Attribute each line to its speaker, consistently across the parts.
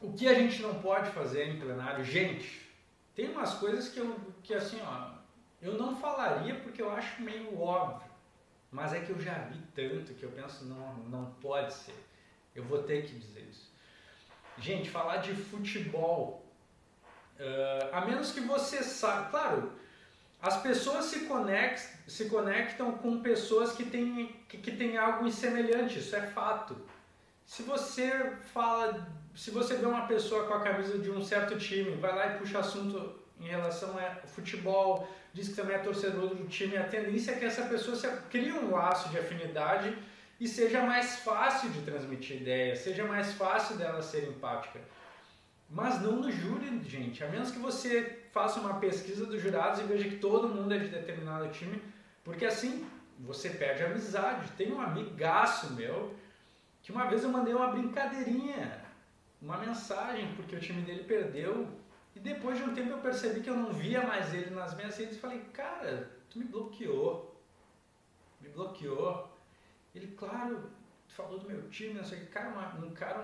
Speaker 1: O que a gente não pode fazer em plenário? Gente, tem umas coisas que assim, ó, eu não falaria porque eu acho meio óbvio, mas é que eu já vi tanto que eu penso, não pode ser. Eu vou ter que dizer isso. Gente, falar de futebol, a menos que você saiba, claro, as pessoas se conectam com pessoas que têm algo semelhante, isso é fato. Se você vê uma pessoa com a camisa de um certo time, vai lá e puxa assunto em relação a futebol, diz que também é torcedor do time, a tendência é que essa pessoa crie um laço de afinidade e seja mais fácil de transmitir ideias, seja mais fácil dela ser empática. Mas não no júri, gente. A menos que você faça uma pesquisa dos jurados e veja que todo mundo é de determinado time, porque assim você perde a amizade. Tem um amigaço meu que uma vez eu mandei uma brincadeirinha, uma mensagem, porque o time dele perdeu, e depois de um tempo eu percebi que eu não via mais ele nas minhas redes e falei, cara, tu me bloqueou. Ele, claro, tu falou do meu time, não sei o que, um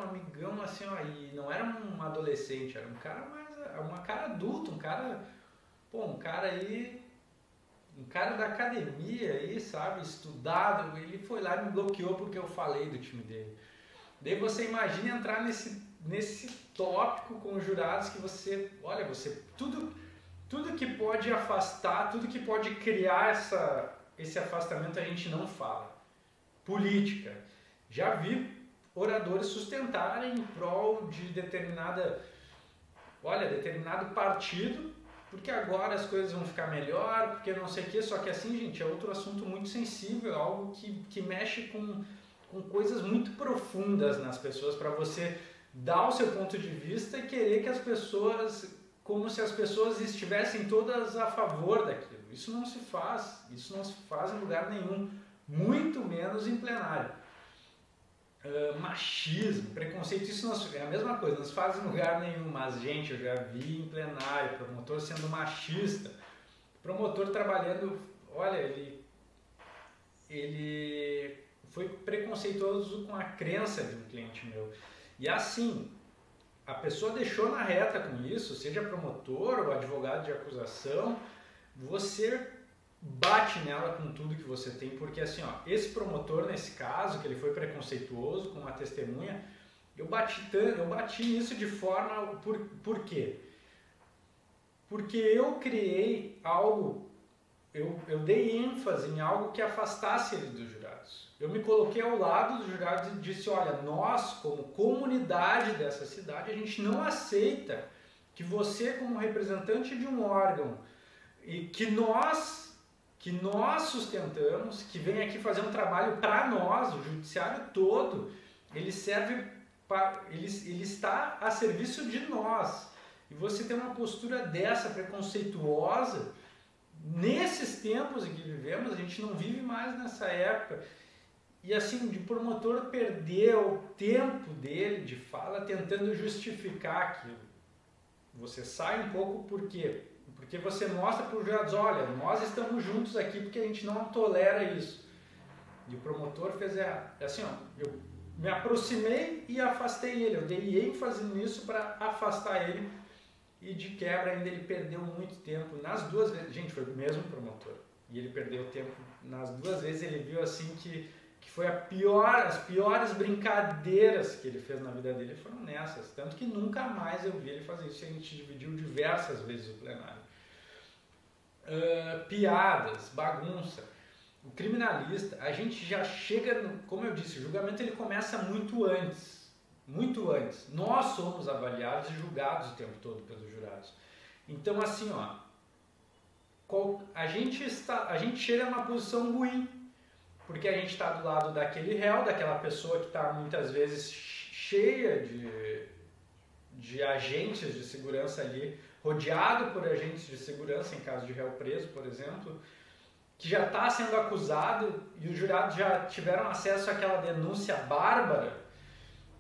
Speaker 1: amigão assim, ó, e não era um adolescente, era um cara adulto, um cara aí, um cara da academia aí, sabe, estudado, ele foi lá e me bloqueou porque eu falei do time dele. Daí você imagina entrar nesse tópico com os jurados que você tudo que pode afastar, tudo que pode criar esse afastamento a gente não fala. Política. Já vi oradores sustentarem em prol de determinado partido, porque agora as coisas vão ficar melhor, porque não sei o que, só que assim, gente, é outro assunto muito sensível, algo que mexe com coisas muito profundas nas pessoas, para você dar o seu ponto de vista e querer que as pessoas, como se as pessoas estivessem todas a favor daquilo. Isso não se faz em lugar nenhum, muito menos em plenário. Machismo, preconceito, isso é a mesma coisa, não se faz em lugar nenhum, mas gente, eu já vi em plenário, promotor sendo machista, promotor trabalhando, olha, ele foi preconceituoso com a crença de um cliente meu, e assim, a pessoa deixou na reta com isso, seja promotor ou advogado de acusação, você bate nela com tudo que você tem, porque assim, ó, esse promotor nesse caso, que ele foi preconceituoso com uma testemunha, eu bati nisso de forma, por quê? Porque eu criei algo, eu dei ênfase em algo que afastasse ele dos jurados. Eu me coloquei ao lado dos jurados e disse, olha, nós como comunidade dessa cidade, a gente não aceita que você como representante de um órgão e que nós sustentamos, que vem aqui fazer um trabalho para nós, o judiciário todo, ele está a serviço de nós. E você tem uma postura dessa, preconceituosa, nesses tempos em que vivemos, a gente não vive mais nessa época. E assim, de promotor perder o tempo dele de fala tentando justificar aquilo. Você sai um pouco por quê? Porque você mostra para os jurados, olha, nós estamos juntos aqui porque a gente não tolera isso. E o promotor fez assim, ó, eu me aproximei e afastei ele, eu dei ênfase nisso para afastar ele e de quebra ainda ele perdeu muito tempo. Nas duas vezes, gente, foi o mesmo promotor, e ele perdeu tempo nas duas vezes, ele viu assim que foi as piores brincadeiras que ele fez na vida dele foram nessas, tanto que nunca mais eu vi ele fazer isso, a gente dividiu diversas vezes o plenário. Piadas, bagunça. O criminalista, a gente já chega, como eu disse, o julgamento ele começa muito antes. Nós somos avaliados e julgados o tempo todo pelos jurados. Então assim, ó, a gente chega numa posição ruim, porque a gente está do lado daquele réu, daquela pessoa que está muitas vezes cheia de agentes de segurança ali, rodeado por agentes de segurança, em caso de réu preso, por exemplo, que já está sendo acusado e os jurados já tiveram acesso àquela denúncia bárbara,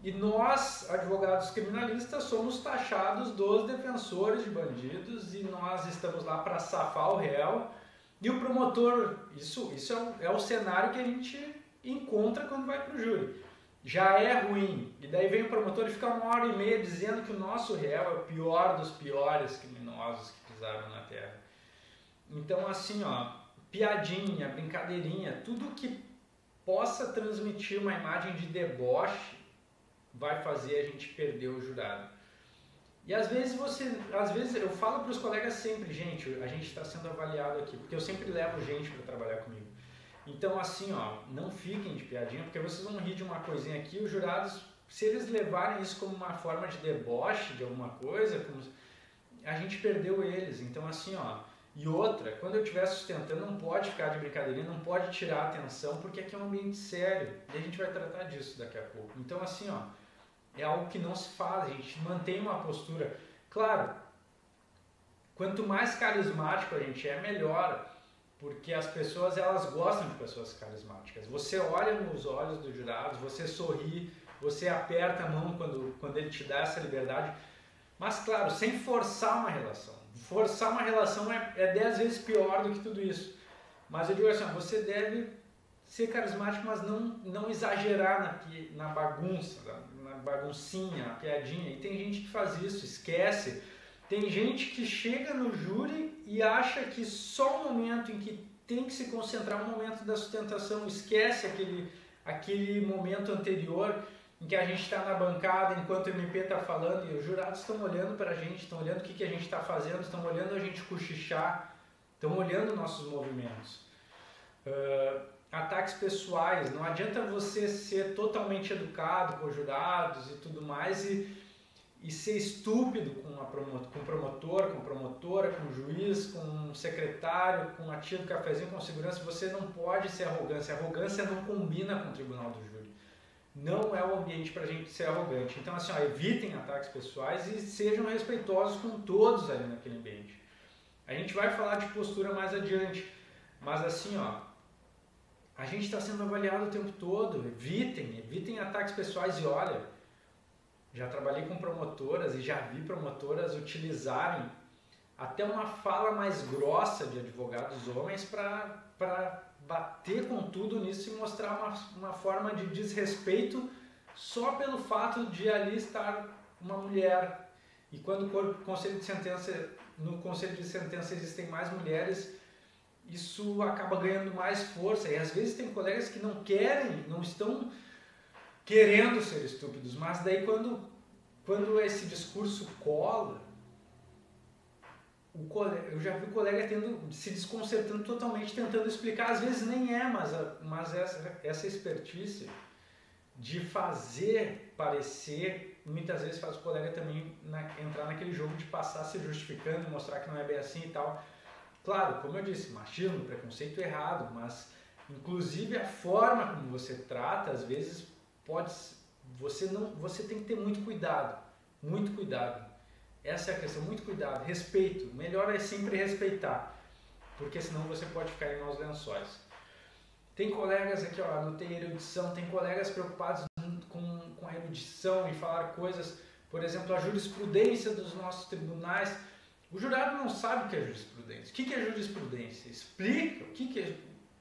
Speaker 1: e nós, advogados criminalistas, somos taxados dos defensores de bandidos e nós estamos lá para safar o réu. E o promotor, isso é o cenário que a gente encontra quando vai para o júri. já é ruim. E daí vem o promotor e fica 1h30 dizendo que o nosso réu é o pior dos piores criminosos que pisaram na terra. Então, assim, ó, piadinha, brincadeirinha, tudo que possa transmitir uma imagem de deboche vai fazer a gente perder o jurado. E às vezes eu falo para os colegas sempre, gente, a gente está sendo avaliado aqui, porque eu sempre levo gente para trabalhar comigo. Então, assim, ó, não fiquem de piadinha, porque vocês vão rir de uma coisinha aqui, os jurados, se eles levarem isso como uma forma de deboche de alguma coisa, a gente perdeu eles. Então, assim, ó, e outra, quando eu estiver sustentando, não pode ficar de brincadeirinha, não pode tirar a atenção, porque aqui é um ambiente sério, e a gente vai tratar disso daqui a pouco. Então, assim, ó, é algo que não se faz, a gente mantém uma postura. Claro, quanto mais carismático a gente é, melhor, porque as pessoas, elas gostam de pessoas carismáticas. Você olha nos olhos dos jurados, você sorri, você aperta a mão quando ele te dá essa liberdade, mas claro, sem forçar uma relação. Forçar uma relação é 10 vezes pior do que tudo isso. Mas eu digo assim, você deve ser carismático, mas não exagerar na bagunça, na baguncinha, na piadinha. E tem gente que faz isso, esquece. Tem gente que chega no júri e acha que só o momento em que tem que se concentrar no momento da sustentação, esquece aquele momento anterior em que a gente está na bancada enquanto o MP está falando e os jurados estão olhando para a gente, estão olhando o que a gente está fazendo, estão olhando a gente cochichar, estão olhando nossos movimentos. Ataques pessoais, não adianta você ser totalmente educado com os jurados e tudo mais e ser estúpido com o promotor, com a promotora, com o juiz, com o secretário, com a tia do cafezinho, com segurança. Você não pode ser arrogância. Arrogância não combina com o tribunal do júri. Não é o ambiente para a gente ser arrogante. Então, assim, ó, evitem ataques pessoais e sejam respeitosos com todos ali naquele ambiente. A gente vai falar de postura mais adiante, mas assim, ó, a gente está sendo avaliado o tempo todo. Evitem ataques pessoais e olha, já trabalhei com promotoras e já vi promotoras utilizarem até uma fala mais grossa de advogados homens para bater com tudo nisso e mostrar uma forma de desrespeito só pelo fato de ali estar uma mulher. E quando no conselho de sentença existem mais mulheres, isso acaba ganhando mais força. E às vezes tem colegas que não estão querendo ser estúpidos, mas daí quando esse discurso cola, eu já vi o colega se desconcertando totalmente, tentando explicar, às vezes nem é, mas essa expertise de fazer parecer, muitas vezes faz o colega também entrar naquele jogo de passar se justificando, mostrar que não é bem assim e tal. Claro, como eu disse, machismo, preconceito errado, mas inclusive a forma como você trata, às vezes você tem que ter muito cuidado, muito cuidado. Essa é a questão, muito cuidado, respeito. O melhor é sempre respeitar, porque senão você pode ficar em maus lençóis. Tem colegas aqui, ó, anotei erudição, tem colegas preocupados com a erudição e falar coisas, por exemplo, a jurisprudência dos nossos tribunais. O jurado não sabe o que é jurisprudência. O que é jurisprudência? Explica o que é.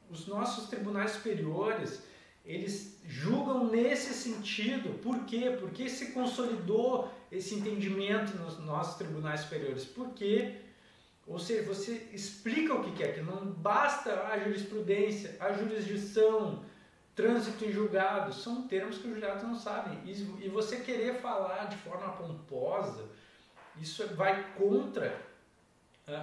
Speaker 1: Os nossos tribunais superiores, eles julgam nesse sentido. Por quê? Porque se consolidou esse entendimento nos nossos tribunais superiores. Por quê? Ou seja, você explica o que é, que não basta a jurisprudência, a jurisdição, trânsito em julgado, são termos que os jurados não sabem. E você querer falar de forma pomposa, isso vai contra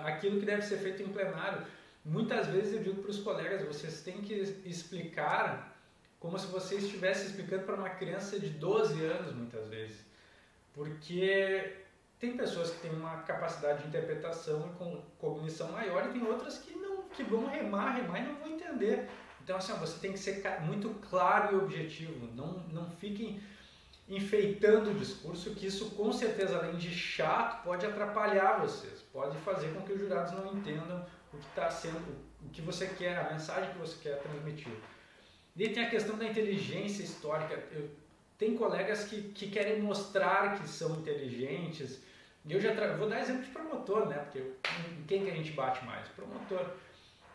Speaker 1: aquilo que deve ser feito em plenário. Muitas vezes eu digo para os colegas, vocês têm que explicar como se você estivesse explicando para uma criança de 12 anos, muitas vezes. Porque tem pessoas que têm uma capacidade de interpretação e com cognição maior e tem outras que vão remar e não vão entender. Então, assim, você tem que ser muito claro e objetivo. Não fiquem enfeitando o discurso, que isso, com certeza, além de chato, pode atrapalhar vocês. Pode fazer com que os jurados não entendam o que está sendo, o que você quer, a mensagem que você quer transmitir. E tem a questão da inteligência histórica. Tem colegas que querem mostrar que são inteligentes. E eu vou dar exemplo de promotor, né? Porque quem que a gente bate mais? Promotor.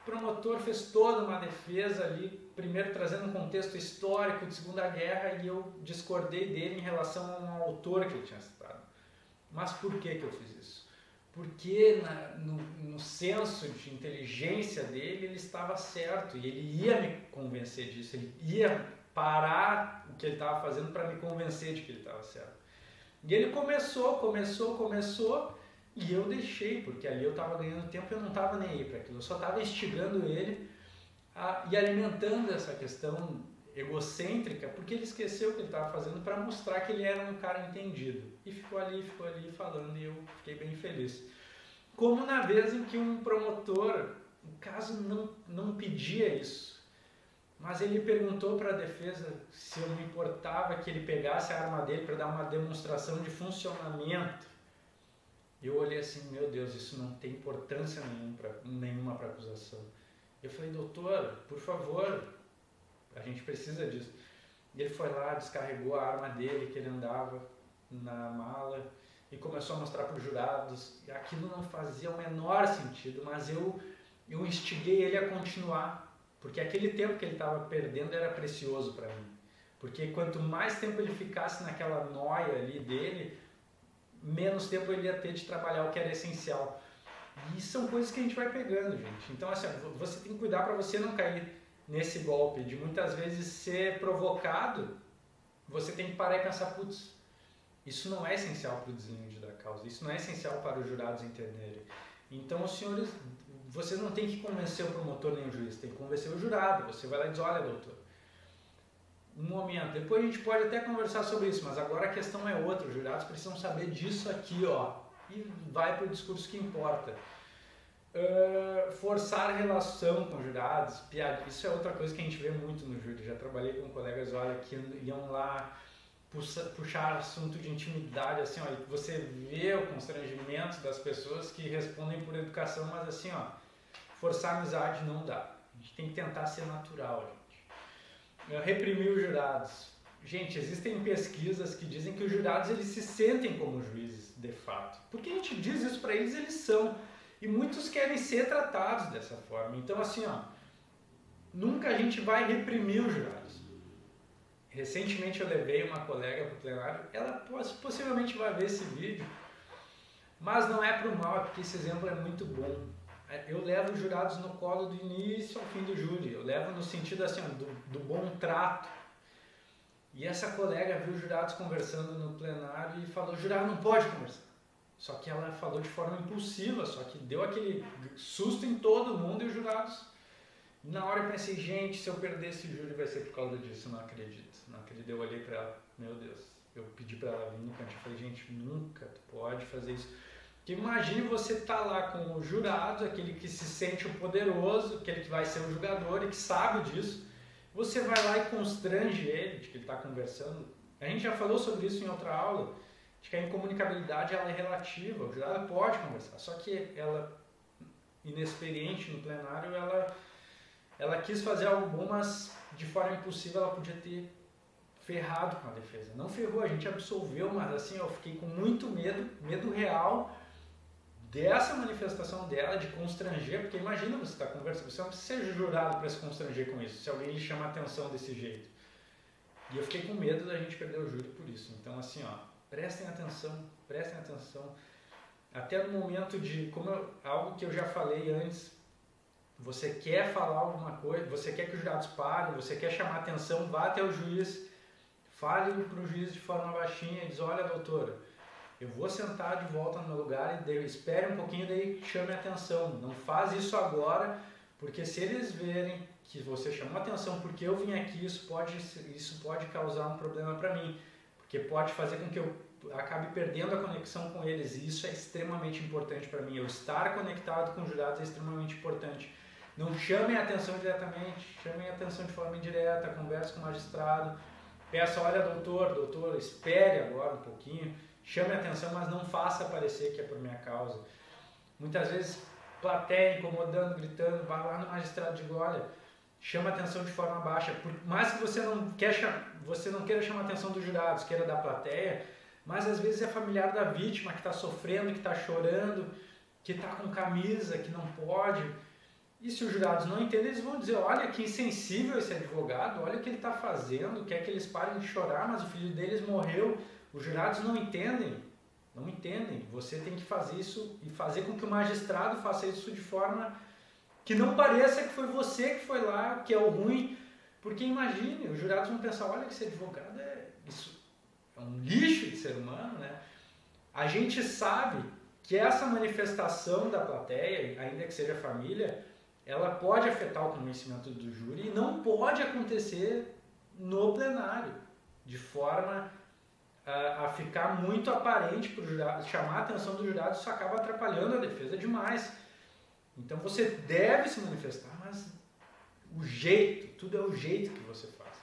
Speaker 1: promotor fez toda uma defesa ali, primeiro trazendo um contexto histórico de Segunda Guerra, e eu discordei dele em relação a um autor que ele tinha citado. Mas por que eu fiz isso? Porque no senso de inteligência dele, ele estava certo, e ele ia me convencer disso, ele ia parar o que ele estava fazendo para me convencer de que ele estava certo. E ele começou, e eu deixei, porque ali eu estava ganhando tempo e eu não estava nem aí para aquilo, eu só estava instigando ele e alimentando essa questão egocêntrica, porque ele esqueceu o que ele estava fazendo para mostrar que ele era um cara entendido. E ficou ali falando, e eu fiquei bem feliz. Como na vez em que um promotor, o caso não pedia isso, mas ele perguntou para a defesa se eu me importava que ele pegasse a arma dele para dar uma demonstração de funcionamento. Eu olhei assim, meu Deus, isso não tem importância nenhuma para a acusação. Eu falei, doutor, por favor, a gente precisa disso. E ele foi lá, descarregou a arma dele que ele andava na mala e começou a mostrar para os jurados. E aquilo não fazia o menor sentido, mas eu instiguei ele a continuar, porque aquele tempo que ele estava perdendo era precioso para mim. Porque quanto mais tempo ele ficasse naquela noia ali dele, menos tempo ele ia ter de trabalhar o que era essencial. E são coisas que a gente vai pegando, gente. Então, assim, você tem que cuidar para você não cair nesse golpe de muitas vezes ser provocado. Você tem que parar e pensar, putz, isso não é essencial para o deslinde da causa, isso não é essencial para os jurados entenderem. Então, os senhores, vocês não tem que convencer o promotor nem o juiz, tem que convencer o jurado. Você vai lá e diz, olha, doutor, um momento, depois a gente pode até conversar sobre isso, mas agora a questão é outra, os jurados precisam saber disso aqui, ó, e vai para o discurso que importa. Forçar relação com jurados, piada, isso é outra coisa que a gente vê muito no júri. Já trabalhei com colegas, olha, que iam lá puxar assunto de intimidade, assim, ó, você vê o constrangimento das pessoas que respondem por educação, mas assim, ó, forçar a amizade não dá. A gente tem que tentar ser natural, gente. Reprimir os jurados. Gente, existem pesquisas que dizem que os jurados eles se sentem como juízes, de fato. Porque a gente diz isso para eles, eles são. E muitos querem ser tratados dessa forma. Então, assim, ó, nunca a gente vai reprimir os jurados. Recentemente eu levei uma colega para o plenário, ela possivelmente vai ver esse vídeo, mas não é para o mal, é porque esse exemplo é muito bom. Eu levo os jurados no colo do início ao fim do júri, eu levo no sentido assim, do bom trato. E essa colega viu os jurados conversando no plenário e falou, o jurado não pode conversar. Só que ela falou de forma impulsiva, só que deu aquele susto em todo mundo e os jurados. Na hora eu pensei, gente, se eu perder esse júri vai ser por causa disso, eu não acredito. Não acredito, eu olhei para ela, meu Deus, eu pedi para ela vir no canto, eu falei, gente, nunca tu pode fazer isso. Porque imagine você estar lá com o jurado, aquele que se sente o poderoso, aquele que vai ser o julgador e que sabe disso, você vai lá e constrange ele de que ele está conversando. A gente já falou sobre isso em outra aula, de que a incomunicabilidade ela é relativa, o jurado pode conversar, só que ela, inexperiente no plenário, ela quis fazer algo bom, mas de forma impossível ela podia ter ferrado com a defesa. Não ferrou, a gente absolveu, mas assim, eu fiquei com muito medo real dessa manifestação dela, de constranger, porque imagina você estar conversando, você não precisa ser jurado para se constranger com isso, se alguém lhe chama a atenção desse jeito. E eu fiquei com medo da gente perder o júri por isso. Então assim, ó, prestem atenção, até no momento de, algo que eu já falei antes, você quer falar alguma coisa, você quer que os jurados parem, você quer chamar a atenção, vá até o juiz, fale para o juiz de forma baixinha e diz, olha doutora, eu vou sentar de volta no meu lugar e espere um pouquinho, daí chame a atenção. Não faz isso agora, porque se eles verem que você chamou a atenção porque eu vim aqui, isso pode causar um problema para mim, porque pode fazer com que eu acabe perdendo a conexão com eles, e isso é extremamente importante para mim. Eu estar conectado com os jurados é extremamente importante. Não chamem a atenção diretamente, chamem a atenção de forma indireta, converse com o magistrado, peça, olha doutor, espere agora um pouquinho, chame a atenção, mas não faça parecer que é por minha causa. Muitas vezes, plateia incomodando, gritando, vai lá no magistrado e diga, olha, chama a atenção de forma baixa, por mais que você não queira chamar a atenção dos jurados, queira da plateia, mas às vezes é familiar da vítima que está sofrendo, que está chorando, que está com camisa, que não pode. E se os jurados não entendem, eles vão dizer, olha que insensível esse advogado, olha o que ele está fazendo, quer que eles parem de chorar, mas o filho deles morreu. Os jurados não entendem, não entendem. Você tem que fazer isso e fazer com que o magistrado faça isso de forma que não pareça que foi você que foi lá, que é o ruim. Porque imagine, os jurados vão pensar, olha que esse advogado isso é um lixo de ser humano, né? A gente sabe que essa manifestação da plateia, ainda que seja família, ela pode afetar o convencimento do júri e não pode acontecer no plenário, de forma a ficar muito aparente para o jurado, chamar a atenção do jurado, isso acaba atrapalhando a defesa demais. Então você deve se manifestar, mas o jeito, tudo é o jeito que você faz.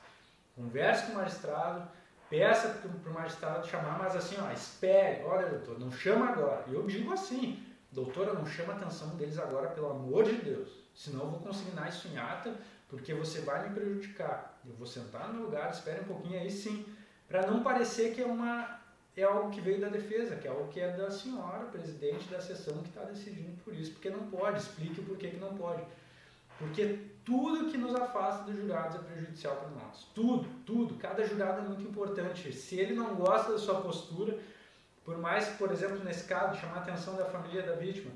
Speaker 1: Converse com o magistrado, peça para o magistrado chamar, mas assim, ó, espere, olha doutor, não chama agora. E eu digo assim, doutora, não chama a atenção deles agora, pelo amor de Deus, senão eu vou consignar isso em ata, porque você vai me prejudicar. Eu vou sentar no meu lugar, espere um pouquinho aí sim, para não parecer que é algo que veio da defesa, que é algo que é da senhora, presidente da sessão, que está decidindo por isso, porque não pode, explique o porquê que não pode. Porque tudo que nos afasta dos jurados é prejudicial para nós. Tudo, tudo. Cada jurado é muito importante. Se ele não gosta da sua postura, por mais que, por exemplo, nesse caso, chamar a atenção da família da vítima,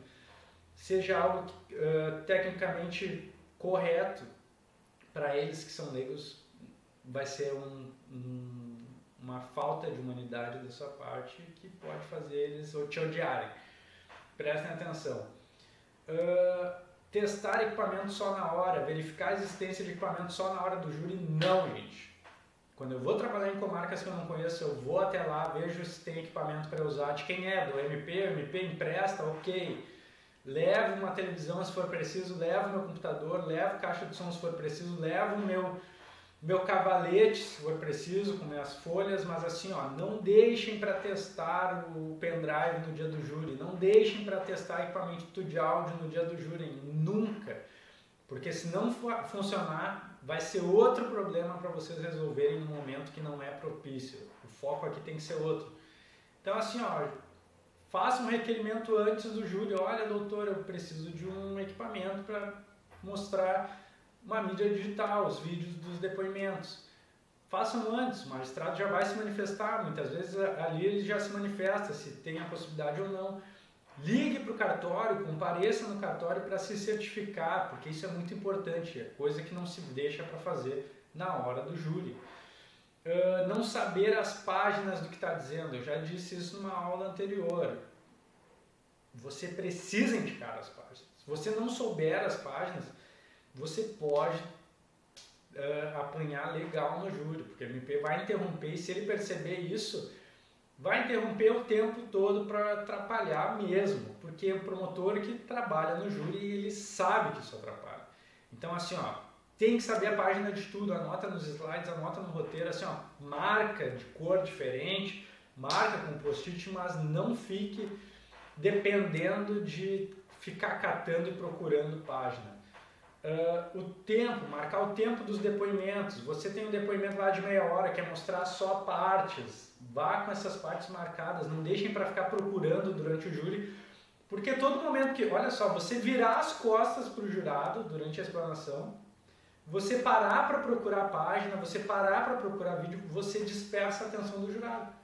Speaker 1: seja algo tecnicamente correto para eles que são leigos, vai ser uma falta de humanidade da sua parte que pode fazer eles te odiarem. Prestem atenção. Testar equipamento só na hora, verificar a existência de equipamento só na hora do júri, não, gente. Quando eu vou trabalhar em comarcas que eu não conheço, eu vou até lá, vejo se tem equipamento para usar, de quem é, do MP, o MP empresta, ok. Levo uma televisão se for preciso, levo meu computador, levo caixa de som se for preciso, levo meu cavalete se for preciso, com minhas folhas, mas assim, ó, não deixem para testar o pendrive no dia do júri, não deixem para testar equipamento de áudio no dia do júri, nunca, porque se não funcionar, vai ser outro problema para vocês resolverem no momento que não é propício, o foco aqui tem que ser outro. Então assim, ó, faça um requerimento antes do júri, olha doutor, eu preciso de um equipamento para mostrar uma mídia digital, os vídeos dos depoimentos. Façam antes, o magistrado já vai se manifestar, muitas vezes ali ele já se manifesta, se tem a possibilidade ou não. Ligue para o cartório, compareça no cartório para se certificar, porque isso é muito importante, é coisa que não se deixa para fazer na hora do júri. Não saber as páginas do que está dizendo, eu já disse isso numa aula anterior. Você precisa indicar as páginas. Se você não souber as páginas, você pode apanhar legal no júri, porque o MP vai interromper e se ele perceber isso, vai interromper o tempo todo para atrapalhar mesmo, porque o promotor que trabalha no júri, ele sabe que isso atrapalha. Então assim, ó, tem que saber a página de tudo, anota nos slides, anota no roteiro, assim, ó, marca de cor diferente, marca com post-it, mas não fique dependendo de ficar catando e procurando página. O tempo, marcar o tempo dos depoimentos. Você tem um depoimento lá de meia hora, quer mostrar só partes, vá com essas partes marcadas, não deixem para ficar procurando durante o júri, porque todo momento que, olha só, você virar as costas para o jurado durante a explanação, você parar para procurar a página, você parar para procurar vídeo, você dispersa a atenção do jurado.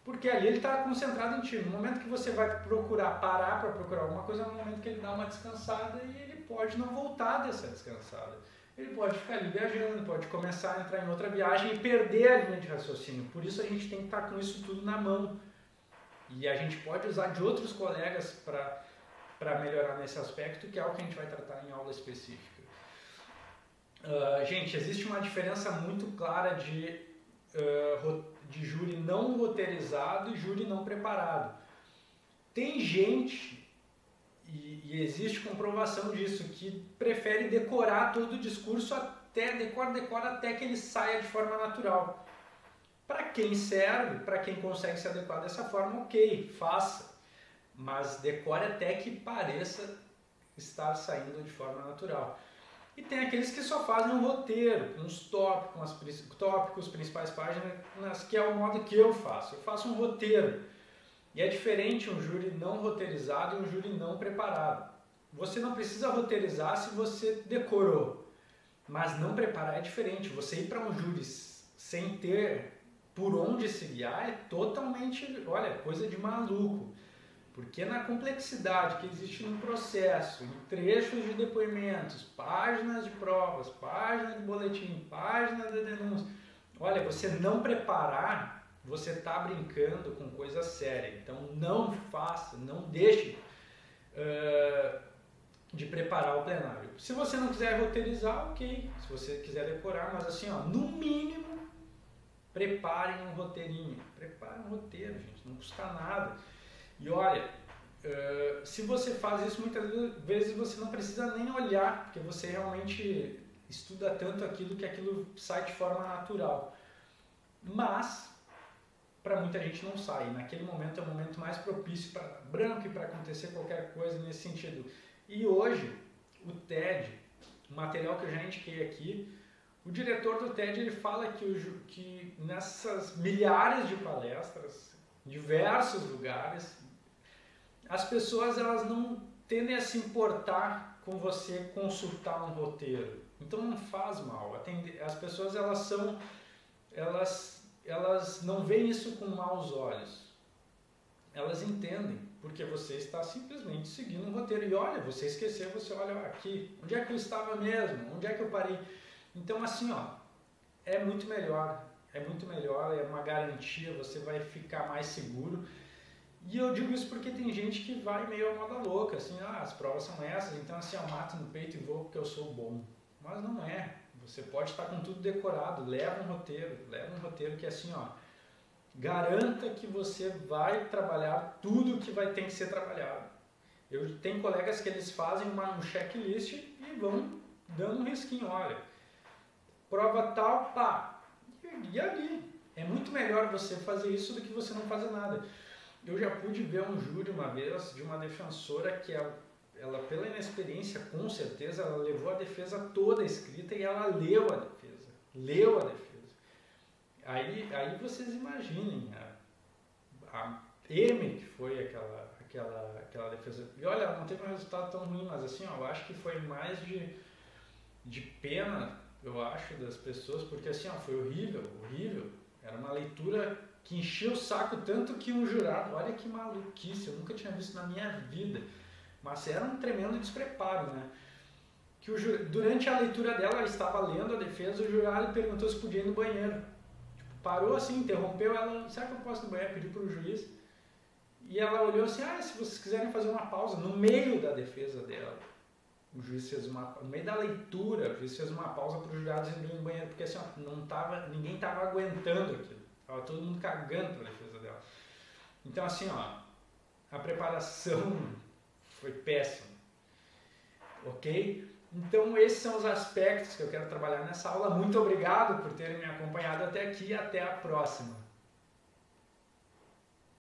Speaker 1: Porque ali ele está concentrado em ti. No momento que você vai parar para procurar alguma coisa, é no momento que ele dá uma descansada e ele pode não voltar dessa descansada. Ele pode ficar ali viajando, pode começar a entrar em outra viagem e perder a linha de raciocínio. Por isso a gente tem que estar com isso tudo na mão. E a gente pode usar de outros colegas para melhorar nesse aspecto, que é algo que a gente vai tratar em aula específica. Gente, existe uma diferença muito clara de júri não roteirizado e júri não preparado. Tem gente, e existe comprovação disso, que prefere decorar todo o discurso decora até que ele saia de forma natural. Para quem serve, para quem consegue se adequar dessa forma, ok, faça. Mas decore até que pareça estar saindo de forma natural. E tem aqueles que só fazem um roteiro, com os tópicos, principais páginas, que é o modo que eu faço. Eu faço um roteiro. E é diferente um júri não roteirizado e um júri não preparado. você não precisa roteirizar se você decorou, mas não preparar é diferente. Você ir para um júri sem ter por onde se guiar é totalmente, olha, coisa de maluco. Porque na complexidade que existe no processo, em trechos de depoimentos, páginas de provas, páginas de boletim, páginas de denúncia, olha, você não preparar, você está brincando com coisa séria. Então não faça, não deixe de preparar o plenário. Se você não quiser roteirizar, ok. Se você quiser decorar, mas assim, ó, no mínimo, preparem um roteirinho. Preparem um roteiro, gente, não custa nada. E olha, se você faz isso, muitas vezes você não precisa nem olhar, porque você realmente estuda tanto aquilo que aquilo sai de forma natural. Mas, para muita gente não sai. Naquele momento é o momento mais propício para branco e para acontecer qualquer coisa nesse sentido. E hoje, o TED, o material que eu já indiquei aqui, o diretor do TED ele fala que nessas milhares de palestras, em diversos lugares, as pessoas elas não tendem a se importar com você consultar um roteiro. Então não faz mal. As pessoas elas não veem isso com maus olhos. Elas entendem, porque você está simplesmente seguindo um roteiro. E olha, você esqueceu, você olha aqui, onde é que eu estava mesmo? Onde é que eu parei? Então assim, ó, é muito melhor, é uma garantia, você vai ficar mais seguro. E eu digo isso porque tem gente que vai meio a moda louca, assim, as provas são essas, então assim, eu mato no peito e vou porque eu sou bom. Mas não é. Você pode estar com tudo decorado, leva um roteiro que assim, ó, garanta que você vai trabalhar tudo que vai ter que ser trabalhado. Eu tenho colegas que eles fazem um checklist e vão dando um risquinho, olha, prova tal, pá, e ali. É muito melhor você fazer isso do que você não fazer nada. Eu já pude ver um júri uma vez de uma defensora que ela pela inexperiência, com certeza, ela levou a defesa toda escrita e ela leu a defesa. Aí vocês imaginem a M que foi aquela defesa. E olha, não teve um resultado tão ruim, mas assim, ó, eu acho que foi mais de pena, eu acho, das pessoas, porque assim, ó, foi horrível. Era uma leitura que enchia o saco tanto que um jurado, olha que maluquice, eu nunca tinha visto na minha vida, mas era um tremendo despreparo, né? Que durante a leitura dela, ela estava lendo a defesa, o jurado perguntou se podia ir no banheiro. Tipo, parou assim, interrompeu ela, será que eu posso ir no banheiro? Pediu para o juiz. E ela olhou assim, se vocês quiserem fazer uma pausa, no meio da defesa dela. O juiz fez no meio da leitura, o juiz fez uma pausa para os jurados irem no banheiro, porque assim, ó, ninguém estava aguentando aquilo. Estava todo mundo cagando para a defesa dela. Então assim, ó, a preparação foi péssima. Ok? Então esses são os aspectos que eu quero trabalhar nessa aula. Muito obrigado por terem me acompanhado até aqui e até a próxima.